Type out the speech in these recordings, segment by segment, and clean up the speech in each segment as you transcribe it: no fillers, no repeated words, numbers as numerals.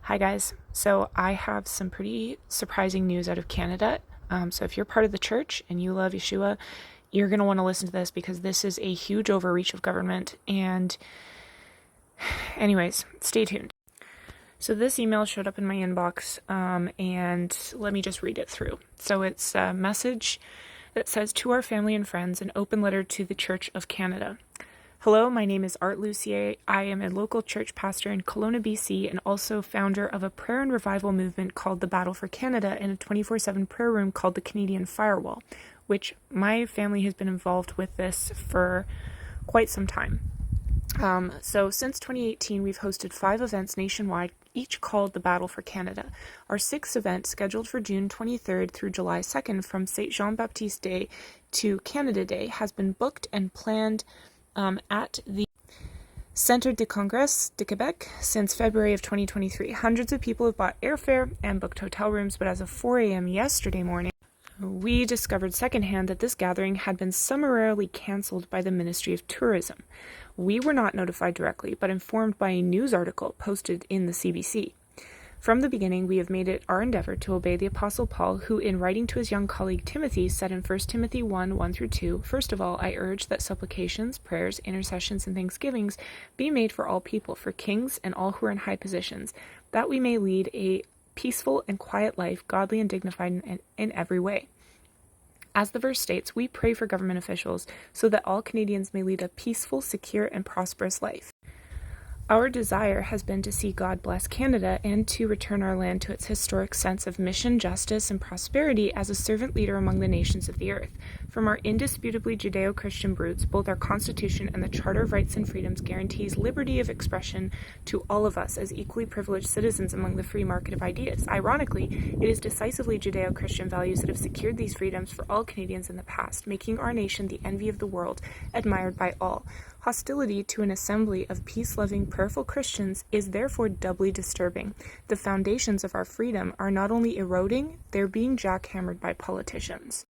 Hi guys. So I have some pretty surprising news out of Canada. So if you're part of the church and you love Yeshua, you're going to want to listen to this because this is a huge overreach of government. And anyways, stay tuned. So this email showed up in my inbox, and let me just read it through. So it's a message that says, "To our family and friends, an open letter to the Church of Canada. Hello, my name is Art Lucier. I am a local church pastor in Kelowna, BC, and also founder of a prayer and revival movement called the Battle for Canada and a 24/7 prayer room called the Canadian Firewall, which my family has been involved with this for quite some time. So since 2018, we've hosted 5 events nationwide, each called the Battle for Canada. Our 6th event, scheduled for June 23rd through July 2nd from St. Jean-Baptiste Day to Canada Day, has been booked and planned at the Centre de Congrés de Québec since February of 2023. Hundreds of people have bought airfare and booked hotel rooms, but as of 4 a.m. yesterday morning, we discovered secondhand that this gathering had been summarily cancelled by the Ministry of Tourism. We were not notified directly, but informed by a news article posted in the CBC. From the beginning, we have made it our endeavor to obey the Apostle Paul, who, in writing to his young colleague Timothy, said in 1 Timothy 1:1-2, "First of all, I urge that supplications, prayers, intercessions, and thanksgivings be made for all people, for kings and all who are in high positions, that we may lead a peaceful and quiet life, godly and dignified in every way." As the verse states, we pray for government officials so that all Canadians may lead a peaceful, secure, and prosperous life. Our desire has been to see God bless Canada and to return our land to its historic sense of mission, justice, and prosperity as a servant leader among the nations of the earth. From our indisputably Judeo-Christian roots, both our Constitution and the Charter of Rights and Freedoms guarantees liberty of expression to all of us as equally privileged citizens among the free market of ideas. Ironically, it is decisively Judeo-Christian values that have secured these freedoms for all Canadians in the past, making our nation the envy of the world, admired by all. Hostility to an assembly of peace-loving, prayerful Christians is therefore doubly disturbing. The foundations of our freedom are not only eroding, they're being jackhammered by politicians.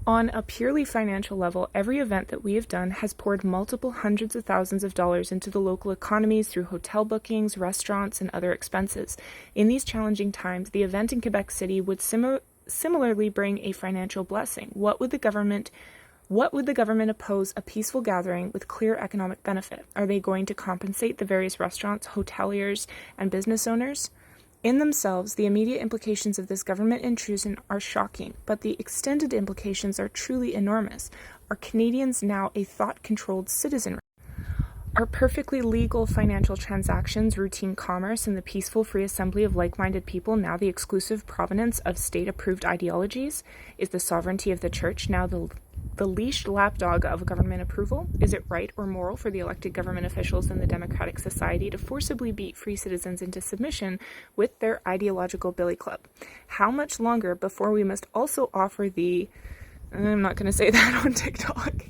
On a purely financial level, every event that we have done has poured multiple hundreds of thousands of dollars into the local economies through hotel bookings, restaurants, and other expenses. In these challenging times, the event in Quebec City would similarly bring a financial blessing. What would the government oppose a peaceful gathering with clear economic benefit? Are they going to compensate the various restaurants, hoteliers, and business owners? In themselves, the immediate implications of this government intrusion are shocking, but the extended implications are truly enormous. Are Canadians now a thought-controlled citizenry? Are perfectly legal financial transactions, routine commerce, and the peaceful free assembly of like-minded people now the exclusive provenance of state-approved ideologies? Is the sovereignty of the church now the leashed lapdog of government approval? Is it right or moral for the elected government officials in the democratic society to forcibly beat free citizens into submission with their ideological billy club? How much longer before we must also offer I'm not going to say that on TikTok.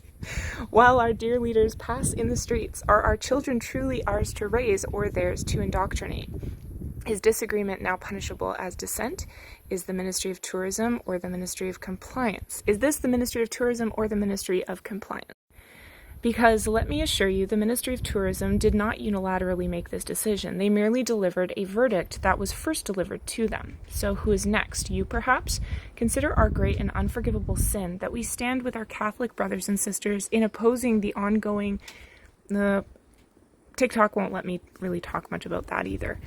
While our dear leaders pass in the streets, are our children truly ours to raise or theirs to indoctrinate? Is disagreement now punishable as dissent? Is the Ministry of Tourism or the Ministry of Compliance? Is this the Ministry of Tourism or the Ministry of Compliance? Because let me assure you, the Ministry of Tourism did not unilaterally make this decision. They merely delivered a verdict that was first delivered to them. So who is next? You, perhaps? Consider our great and unforgivable sin that we stand with our Catholic brothers and sisters in opposing the ongoing... TikTok won't let me really talk much about that either.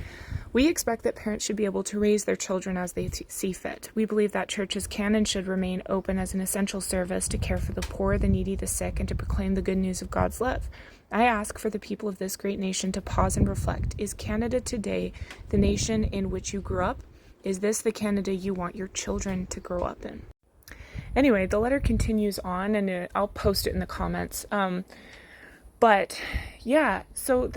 We expect that parents should be able to raise their children as they see fit. We believe that churches can and should remain open as an essential service to care for the poor, the needy, the sick, and to proclaim the good news of God's love. I ask for the people of this great nation to pause and reflect. Is Canada today the nation in which you grew up? Is this the Canada you want your children to grow up in? Anyway, the letter continues on, and I'll post it in the comments. But yeah, so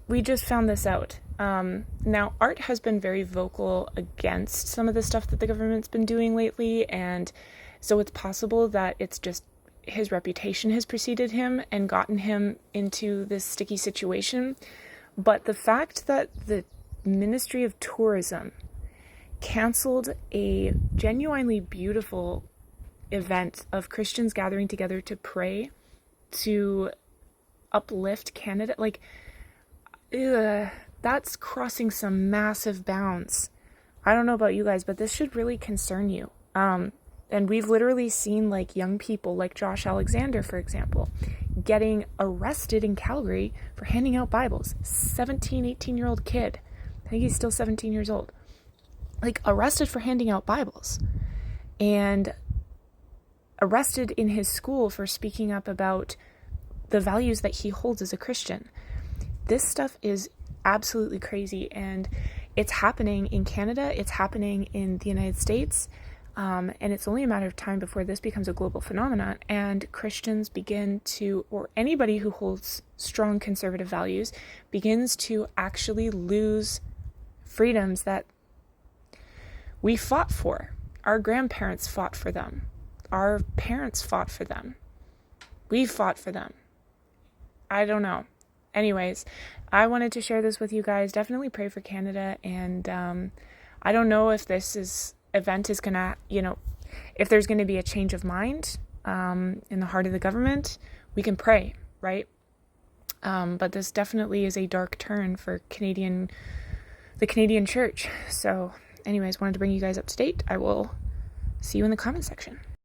we just found this out. Now, Art has been very vocal against some of the stuff that the government's been doing lately, and so it's possible that it's just his reputation has preceded him and gotten him into this sticky situation. But the fact that the Ministry of Tourism canceled a genuinely beautiful event of Christians gathering together to pray, to uplift Canada, that's crossing some massive bounds. I don't know about you guys, but this should really concern you. And we've literally seen like young people like Josh Alexander, for example, getting arrested in Calgary for handing out Bibles. 17, 18-year-old kid. I think he's still 17 years old. Like arrested for handing out Bibles. And arrested in his school for speaking up about the values that he holds as a Christian. This stuff is absolutely crazy, and it's happening in Canada, it's happening in the United States, and it's only a matter of time before this becomes a global phenomenon, and Christians begin to, or anybody who holds strong conservative values, begins to actually lose freedoms that we fought for. Our grandparents fought for them. Our parents fought for them. We fought for them. I don't know. Anyways, I wanted to share this with you guys. Definitely pray for Canada. And I don't know if this event is going to, if there's going to be a change of mind in the heart of the government. We can pray, right? But this definitely is a dark turn for the Canadian church. So anyways, wanted to bring you guys up to date. I will see you in the comment section.